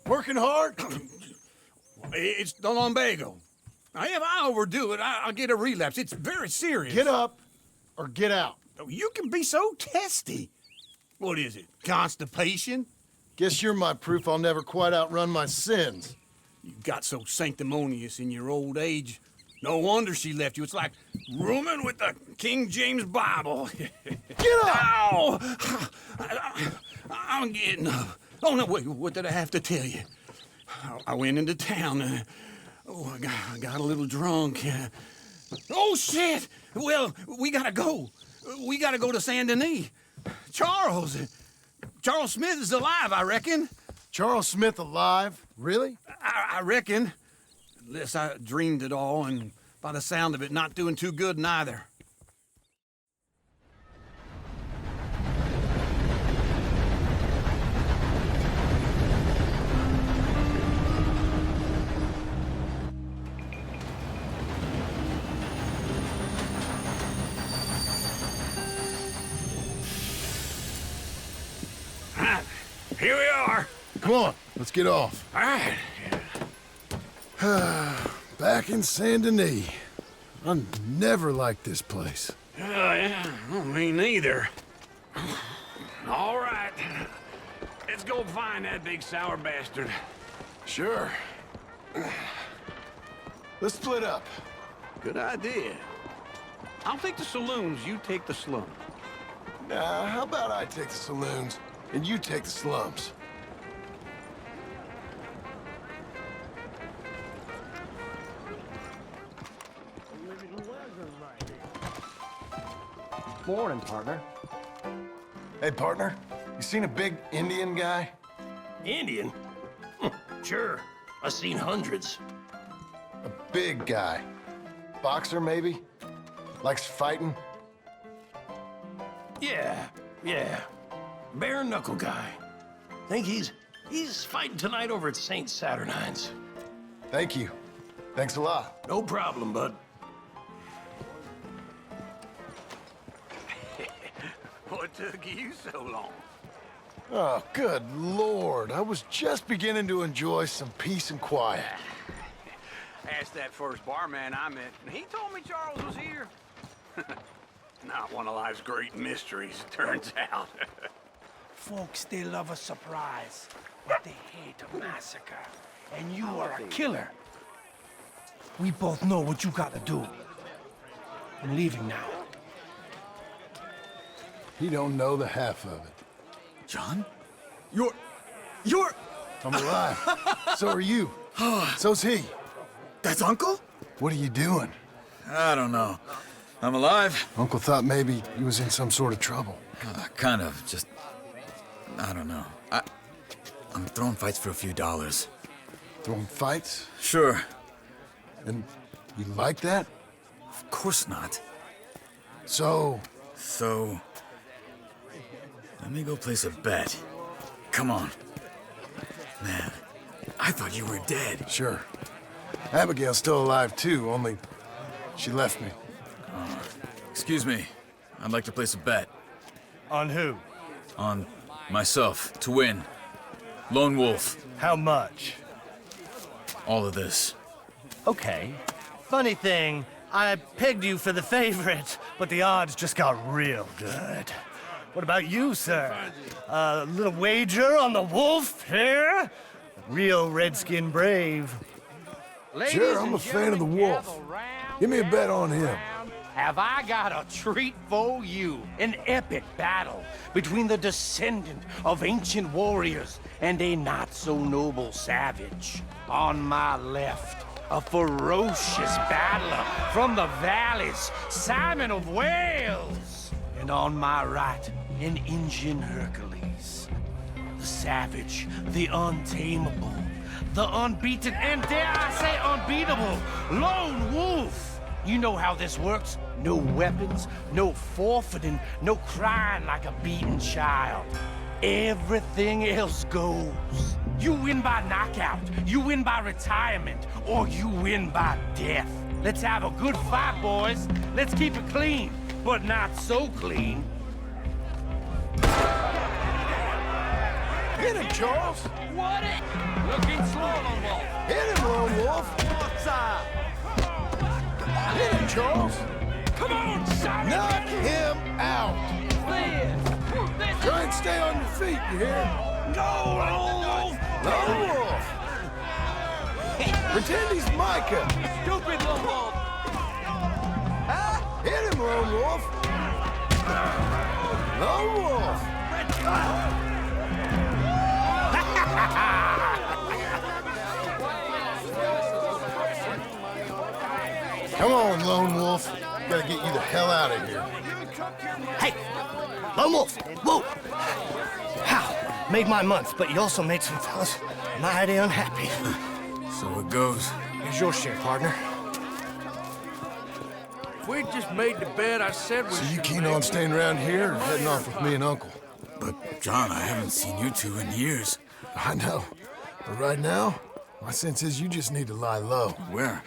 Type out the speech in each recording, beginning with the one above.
Working hard? It's the lumbago. Now, if I overdo it, I'll get a relapse. It's very serious. Get up or get out. You can be so testy. What is it, constipation? Guess you're my proof I'll never quite outrun my sins. You got so sanctimonious in your old age. No wonder she left you. It's like rooming with the King James Bible. Get up! Ow! I'm getting up. Oh, no, wait, what did I have to tell you? I went into town. I got a little drunk. Oh, shit! Well, we gotta go. We gotta go to Saint Denis. Charles Smith is alive, I reckon. Charles Smith alive? Really? I reckon. Unless I dreamed it all, and by the sound of it, not doing too good neither. Here we are. Come on, let's get off. All right. Back in Saint Denis. I never liked this place. Yeah, well, me neither. All right. Let's go find that big sour bastard. Sure. Let's split up. Good idea. I'll take the saloons, you take the slum. Nah, how about I take the saloons and you take the slums? Morning, partner. Hey, partner, you seen a big Indian guy? Indian? Sure. I've seen hundreds. A big guy. Boxer, maybe? Likes fighting? Yeah. Bare knuckle guy. Think he's fighting tonight over at St. Saturnine's. Thank you. Thanks a lot. No problem, bud. What took you so long? Oh, good Lord. I was just beginning to enjoy some peace and quiet. Asked that first barman I met, and he told me Charles was here. Not one of life's great mysteries, it turns out. Folks, they love a surprise, but they hate a massacre. And you are a killer. We both know what you gotta do. I'm leaving now. He don't know the half of it. John? You're... I'm alive. So are you. So's he. That's Uncle? What are you doing? I don't know. I'm alive. Uncle thought maybe he was in some sort of trouble. Kind of, just... I don't know. I'm throwing fights for a few dollars. Throwing fights? Sure. And you like that? Of course not. So, let me go place a bet. Come on. Man, I thought you were dead. sure. Abigail's still alive too, only she left me. Excuse me. I'd like to place a bet. On who? On myself, to win. Lone Wolf. How much? All of this. Okay. Funny thing, I pegged you for the favorite, but the odds just got real good. What about you, sir? A little wager on the wolf here? Real redskin brave. Sure, I'm a fan of the wolf. Give me a bet on him. Have I got a treat for you? An epic battle between the descendant of ancient warriors and a not-so-noble savage. On my left, a ferocious battler from the valleys, Simon of Wales. And on my right, an Indian Hercules. The savage, the untamable, the unbeaten, and dare I say unbeatable, Lone Wolf. You know how this works. No weapons, no forfeiting, no crying like a beaten child. Everything else goes. You win by knockout, you win by retirement, or you win by death. Let's have a good fight, boys. Let's keep it clean, but not so clean. Hit him, Charles! What it? Looking slow, Lone Wolf. Hit him, Lone Wolf! What's up? Hit him, Charles! Come on, son! Knock him out! Try and stay on your feet, you hear? Go, Lone Wolf! Lone Wolf! Pretend he's Micah! Stupid Lone Wolf! Hit him, Lone Wolf! Lone Wolf! Come on, Lone Wolf. Gotta get you the hell out of here. Hey, Lone Wolf, whoa! How? Made my month, but you also made some fellas mighty unhappy. So it goes. Here's your share, partner. If we just made the bed I said we So you keen on staying around here or heading off with me and Uncle? But, John, I haven't seen you two in years. I know. But right now, my sense is you just need to lie low. Where?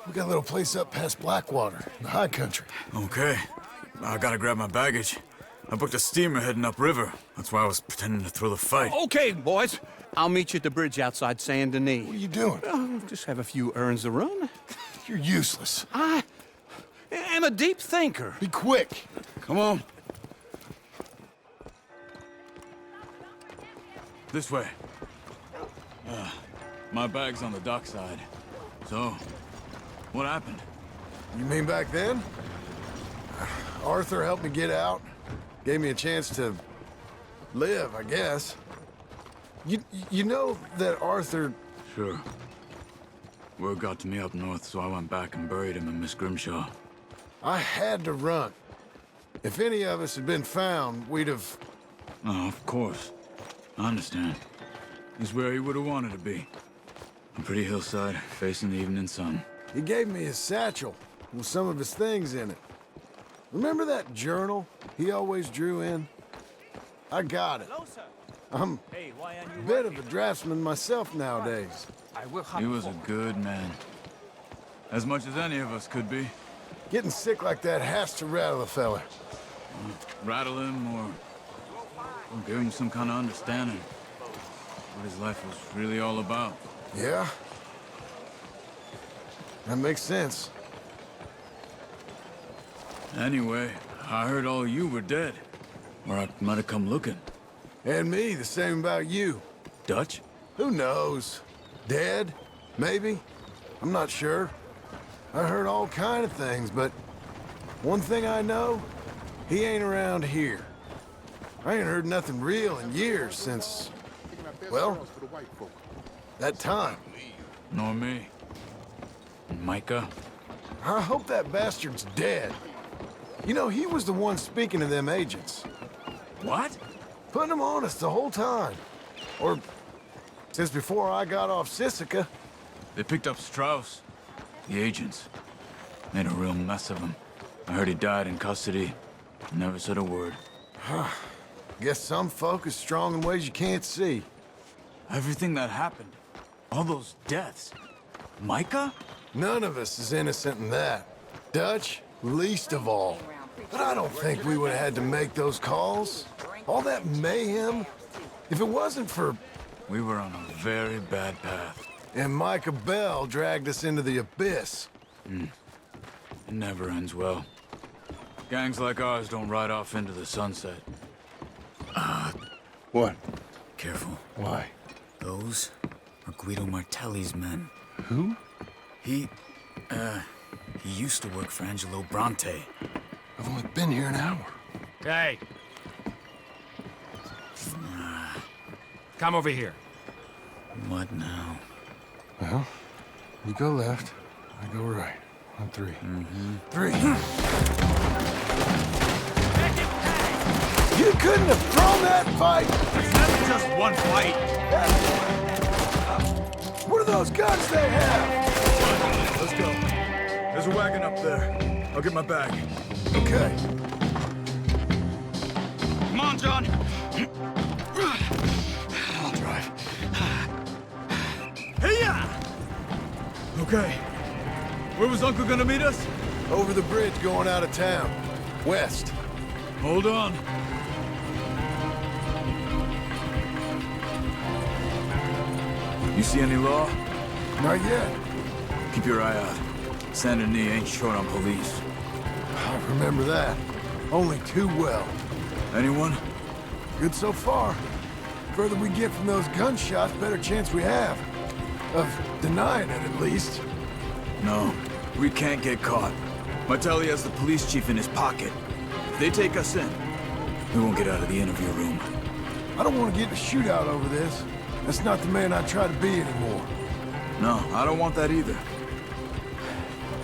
We got a little place up past Blackwater, in the high country. Okay. I gotta grab my baggage. I booked a steamer heading upriver. That's why I was pretending to throw the fight. Okay, boys. I'll meet you at the bridge outside Saint Denis. What are you doing? Oh, just have a few errands to run. You're useless. I am a deep thinker. Be quick. Come on. This way. My bag's on the dockside. So, what happened? You mean back then? Arthur helped me get out. Gave me a chance to live, I guess. You know that Arthur... Sure. Word got to me up north, so I went back and buried him in Miss Grimshaw. I had to run. If any of us had been found, we'd have... Oh, of course. I understand. He's where he would have wanted to be. A pretty hillside, facing the evening sun. He gave me his satchel with some of his things in it. Remember that journal he always drew in? I got it. I'm a bit of a draftsman myself nowadays. He was a good man. As much as any of us could be. Getting sick like that has to rattle a fella. Rattle him or give him some kind of understanding. What his life was really all about. Yeah? That makes sense. Anyway, I heard all you were dead. Or I might have come looking. And me, the same about you. Dutch? Who knows? Dead? Maybe? I'm not sure. I heard all kind of things, but one thing I know, he ain't around here. I ain't heard nothing real in years since, well, that time. Nor me. And Micah? I hope that bastard's dead. You know, he was the one speaking to them agents. What? Putting them on us the whole time. Or since before I got off Sisika. They picked up Strauss. The agents. Made a real mess of him. I heard he died in custody. Never said a word. Guess some folk is strong in ways you can't see. Everything that happened. All those deaths. Micah? None of us is innocent in that. Dutch, least of all. But I don't think we would have had to make those calls. All that mayhem. If it wasn't for... We were on a very bad path. And Micah Bell dragged us into the abyss. It never ends well. Gangs like ours don't ride off into the sunset. What? Careful. Why? Those are Guido Martelli's men. Who? He used to work for Angelo Bronte. I've only been here an hour. Hey. Come over here. What now? Well, you go left, I go right. On three. Three. You couldn't have thrown that fight! That's just one fight. What are those guns they have? Let's go. There's a wagon up there. I'll get my bag. Okay. Come on, John. I'll drive. Hey-ya! Okay. Where was Uncle gonna meet us? Over the bridge going out of town. West. Hold on. You see any law? Not yet. Keep your eye out. Saint Denis ain't short on police. I remember that. Only too well. Anyone? Good so far. Further we get from those gunshots, better chance we have. Of denying it, at least. No, we can't get caught. Martelli has the police chief in his pocket. If they take us in, we won't get out of the interview room. I don't want to get in a shootout over this. That's not the man I try to be anymore. No, I don't want that either.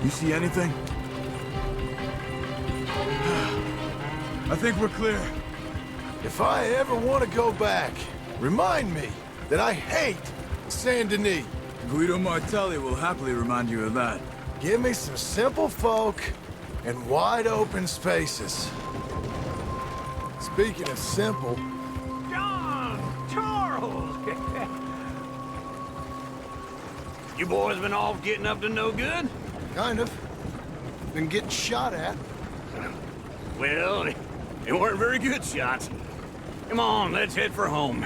You see anything? I think we're clear. If I ever want to go back, remind me that I hate Saint Denis. Guido Martelli will happily remind you of that. Give me some simple folk and wide open spaces. Speaking of simple, John! Charles! You boys been off getting up to no good? kind of. Been getting shot at. Well, they weren't very good shots. Come on, let's head for home.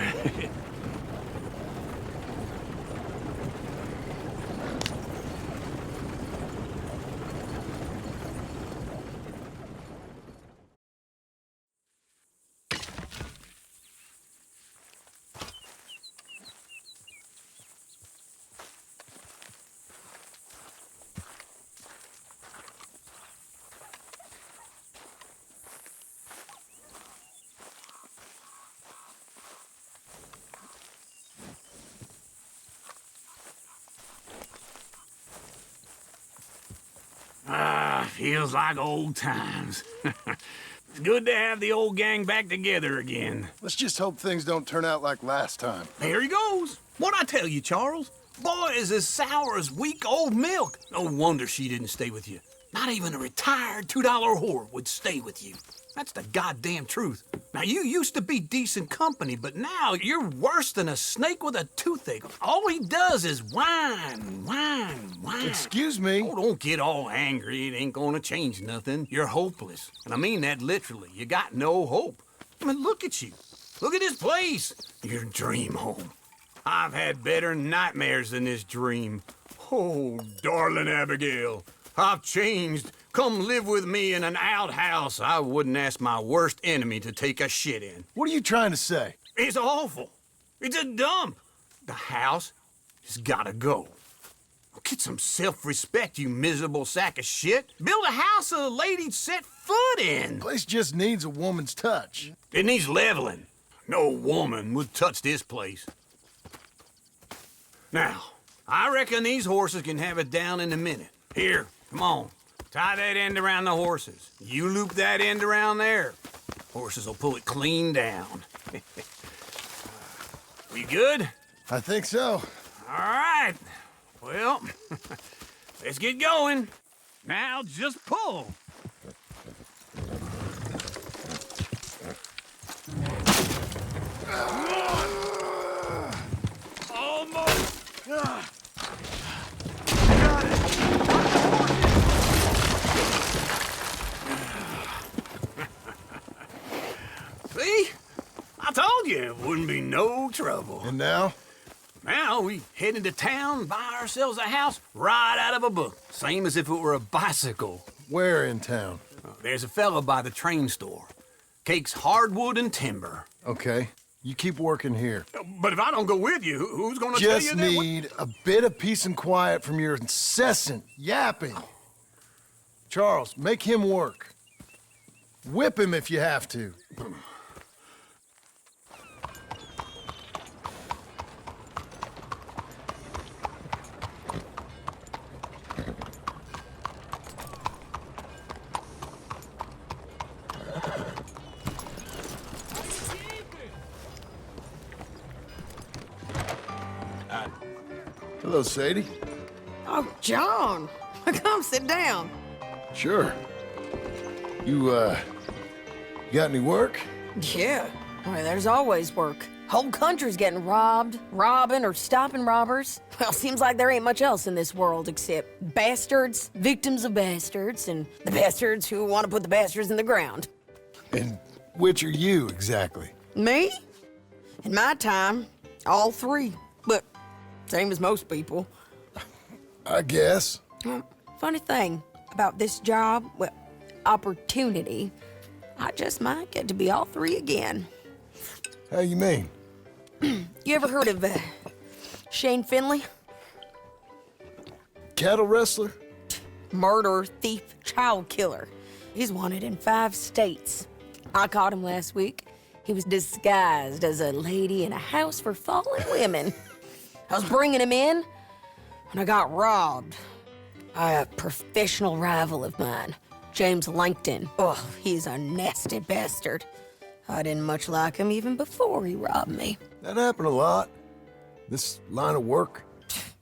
Feels like old times. It's good to have the old gang back together again. Let's just hope things don't turn out like last time. There he goes. What'd I tell you, Charles? Boy is as sour as week-old milk. No wonder she didn't stay with you. Not even a retired $2 whore would stay with you. That's the goddamn truth. Now, you used to be decent company, but now you're worse than a snake with a toothache. All he does is whine, whine, whine. Excuse me? Oh, don't get all angry. It ain't gonna change nothing. You're hopeless. And I mean that literally. You got no hope. I mean, look at you. Look at this place. Your dream home. I've had better nightmares than this dream. Oh, darling Abigail, I've changed. Come live with me in an outhouse I wouldn't ask my worst enemy to take a shit in. What are you trying to say? It's awful. It's a dump. The house has gotta go. Get some self-respect, you miserable sack of shit. Build a house a lady'd set foot in. Place just needs a woman's touch. It needs leveling. No woman would touch this place. Now, I reckon these horses can have it down in a minute. Here, come on. Tie that end around the horses. You loop that end around there. Horses will pull it clean down. We good? I think so. All right. Well, let's get going. Now just pull. Almost. Got it. See? I told you it wouldn't be no trouble. And now? Now we head into town, buy ourselves a house right out of a book. Same as if it were a bicycle. Where in town? There's a fella by the train store. Cakes hardwood and timber. Okay. You keep working here. But if I don't go with you, who's gonna tell you Just that? need a bit of peace and quiet from your incessant yapping. Charles, make him work. Whip him if you have to. Hello, Sadie. Oh, John, come sit down. Sure. You got any work? Yeah, well, there's always work. Whole country's getting robbed, robbing, or stopping robbers. Well, seems like there ain't much else in this world except bastards, victims of bastards, and the bastards who want to put the bastards in the ground. And which are you, exactly? Me? In my time, all three. But Same as most people. I guess. Funny thing about this job, well, opportunity, I just might get to be all three again. How you mean? You ever heard of Shane Finley? Cattle wrestler? Murderer, thief, child killer. He's wanted in 5 states. I caught him last week. He was disguised as a lady in a house for fallen women. I was bringing him in, and I got robbed by a professional rival of mine, James Langton. Oh, he's a nasty bastard. I didn't much like him even before he robbed me. That happened a lot. This line of work.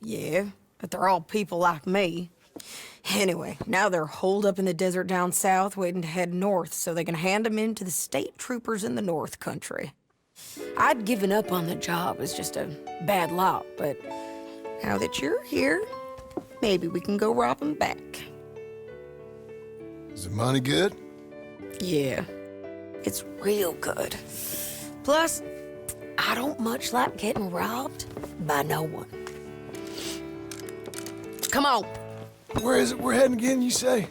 Yeah, but they're all people like me. Anyway, now they're holed up in the desert down south, waiting to head north so they can hand them in to the state troopers in the north country. I'd given up on the job as just a bad lot, but now that you're here, maybe we can go rob them back. Is the money good? Yeah, it's real good. Plus, I don't much like getting robbed by no one. Come on. Where is it we're heading again, you say?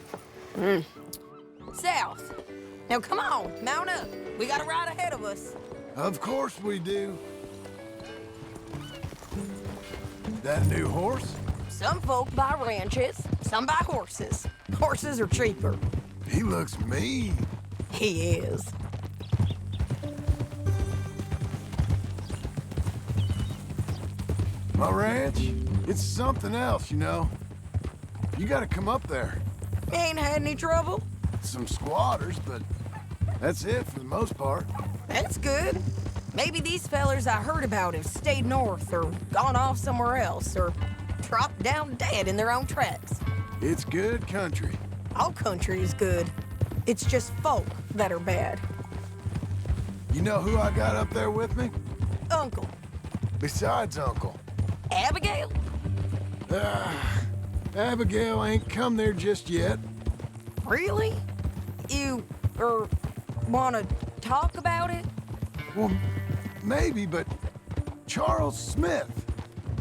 South. Now come on, mount up. We got a ride ahead of us. Of course we do. That a new horse? Some folk buy ranches, some buy horses. Horses are cheaper. He looks mean. He is. My ranch, it's something else, you know. You gotta come up there. You ain't had any trouble? Some squatters, but that's it for the most part. That's good. Maybe these fellers I heard about have stayed north or gone off somewhere else or dropped down dead in their own tracks. It's good country. All country is good. It's just folk that are bad. You know who I got up there with me? Uncle. Besides Uncle. Abigail? Abigail ain't come there just yet. Really? You, wanna talk about it? Well, maybe, but Charles Smith.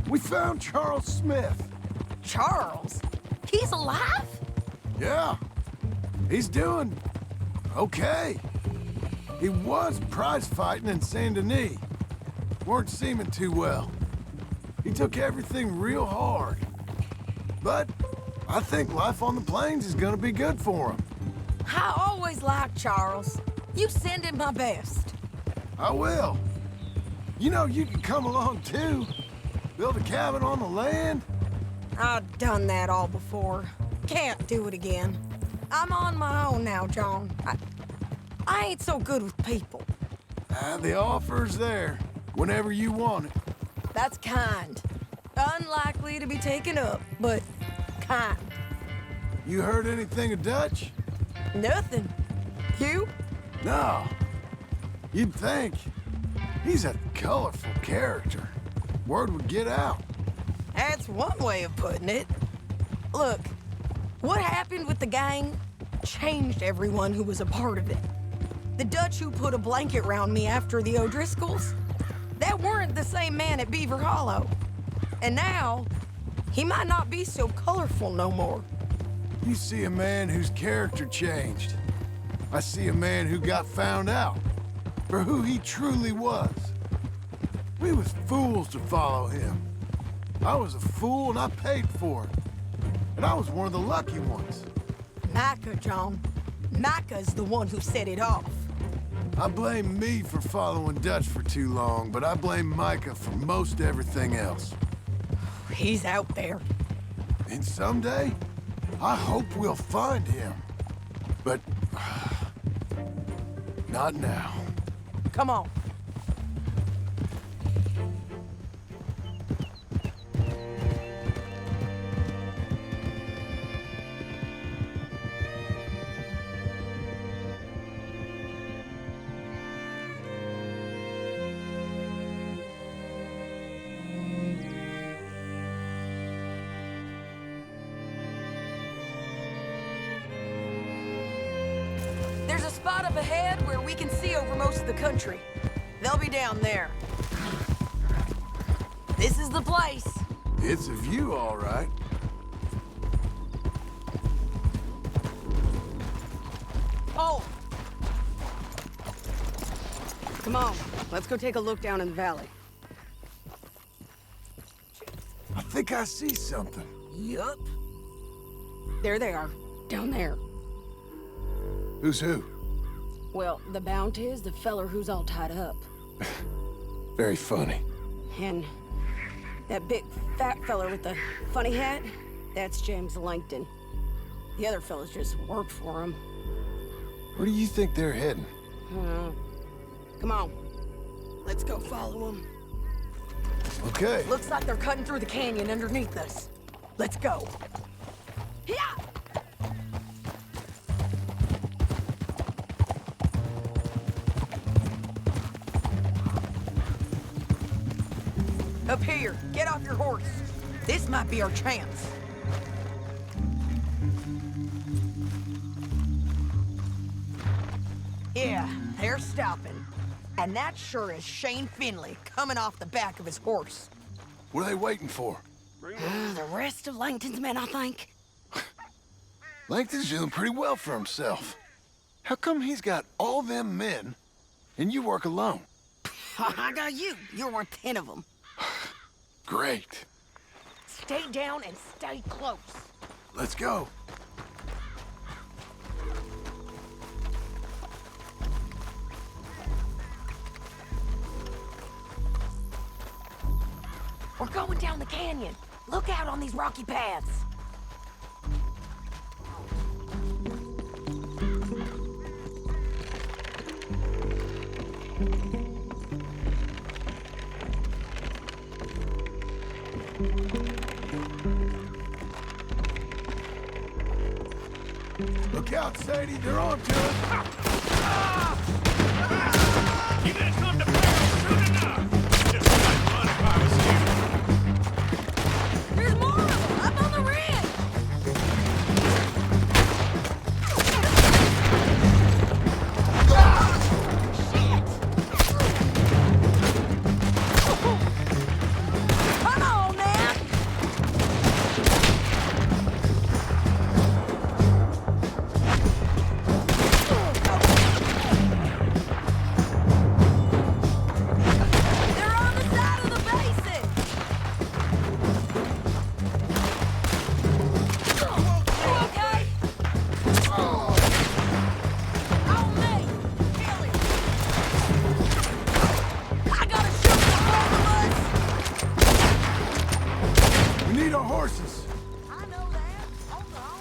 We found Charles Smith. Charles? He's alive? Yeah. He's doing okay. He was prize fighting in Saint Denis. Weren't seeming too well. He took everything real hard. But I think life on the plains is gonna be good for him. I always liked Charles. You send him my best. I will. You know, you can come along too. Build a cabin on the land. I've done that all before. Can't do it again. I'm on my own now, John. I ain't so good with people. The offer's there, whenever you want it. That's kind. Unlikely to be taken up, but kind. You heard anything of Dutch? Nothing. You? No. You'd think. He's a colorful character. Word would get out. That's one way of putting it. Look, what happened with the gang changed everyone who was a part of it. The Dutch who put a blanket round me after the O'Driscolls, that weren't the same man at Beaver Hollow. And now, he might not be so colorful no more. You see a man whose character changed. I see a man who got found out for who he truly was. We was fools to follow him. I was a fool and I paid for it. And I was one of the lucky ones. Micah, John. Micah's the one who set it off. I blame me for following Dutch for too long, but I blame Micah for most everything else. He's out there. And someday, I hope we'll find him. But not now. Come on. There's a spot up ahead where we can see over most of the country. They'll be down there. This is the place. It's a view, all right. Oh! Come on, let's go take a look down in the valley. I think I see something. Yup. There they are, down there. Who's who? Well, the Bounty is the feller who's all tied up. Very funny. And that big fat feller with the funny hat, that's James Langton. The other fellas just worked for him. Where do you think they're heading? Come on, let's go follow them. Okay. Looks like they're cutting through the canyon underneath us. Let's go. Yeah! Up here, get off your horse. This might be our chance. Yeah, they're stopping. And that sure is Shane Finley coming off the back of his horse. What are they waiting for? The rest of Langton's men, I think. Langton's doing pretty well for himself. How come he's got all them men, and you work alone? I got you. You're worth 10 of them. Great. Stay down and stay close. Let's go. We're going down the canyon. Look out on these rocky paths. Look out, Sadie. They're on to us. You didn't come to play soon enough. Just might run if I was you. There's more of them up on the ridge. Come on, man. They're on the side of the basin. You okay? On me. Kill him. I gotta shoot the both of us. We need our horses. I know that. Hold on.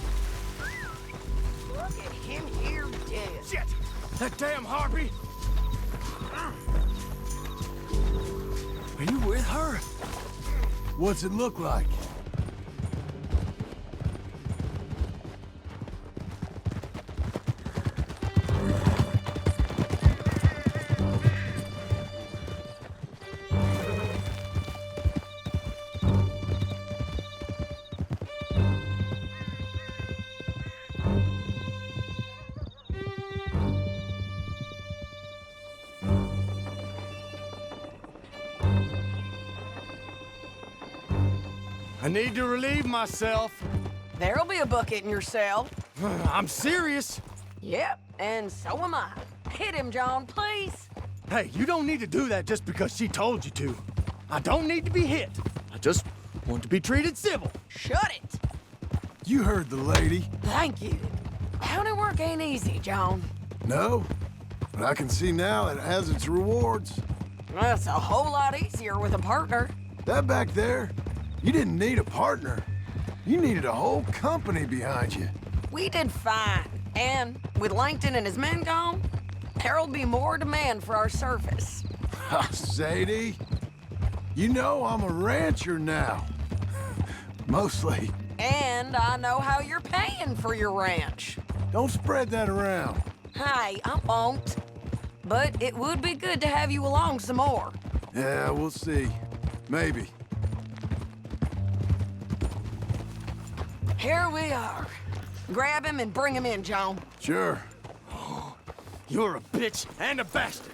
Look at him here dead. Shit! That damn harpy! Are you with her? What's it look like? I need to relieve myself. There'll be a bucket in your cell. I'm serious. Yep, and so am I. Hit him, John, please. Hey, you don't need to do that just because she told you to. I don't need to be hit. I just want to be treated civil. Shut it. You heard the lady. Thank you. County work ain't easy, John. No, but I can see now it has its rewards. That's a whole lot easier with a partner. That back there, you didn't need a partner. You needed a whole company behind you. We did fine. And with Langton and his men gone, there'll be more demand for our service. Sadie, you know I'm a rancher now. Mostly. And I know how you're paying for your ranch. Don't spread that around. Hey, I won't. But it would be good to have you along some more. Yeah, we'll see. Maybe. Here we are. Grab him and bring him in, John. Sure. You're a bitch and a bastard.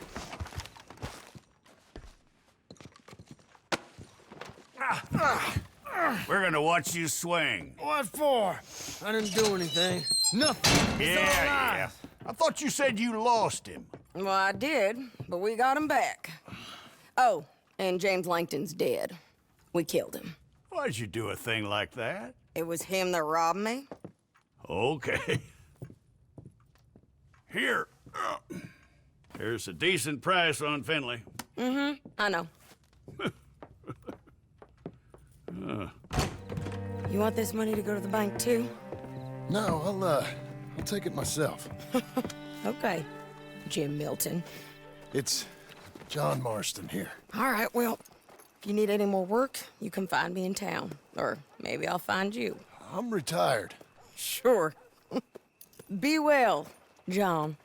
We're gonna watch you swing. What for? I didn't do anything. Nothing. Yeah. I thought you said you lost him. Well, I did, but we got him back. Oh, and James Langton's dead. We killed him. Why'd you do a thing like that? It was him that robbed me. Okay. Here. Here's a decent price on Finley. I know. You want this money to go to the bank, too? No, I'll take it myself. Okay, Jim Milton. It's John Marston here. All right, well, if you need any more work, you can find me in town. Or maybe I'll find you. I'm retired. Sure. Be well, John.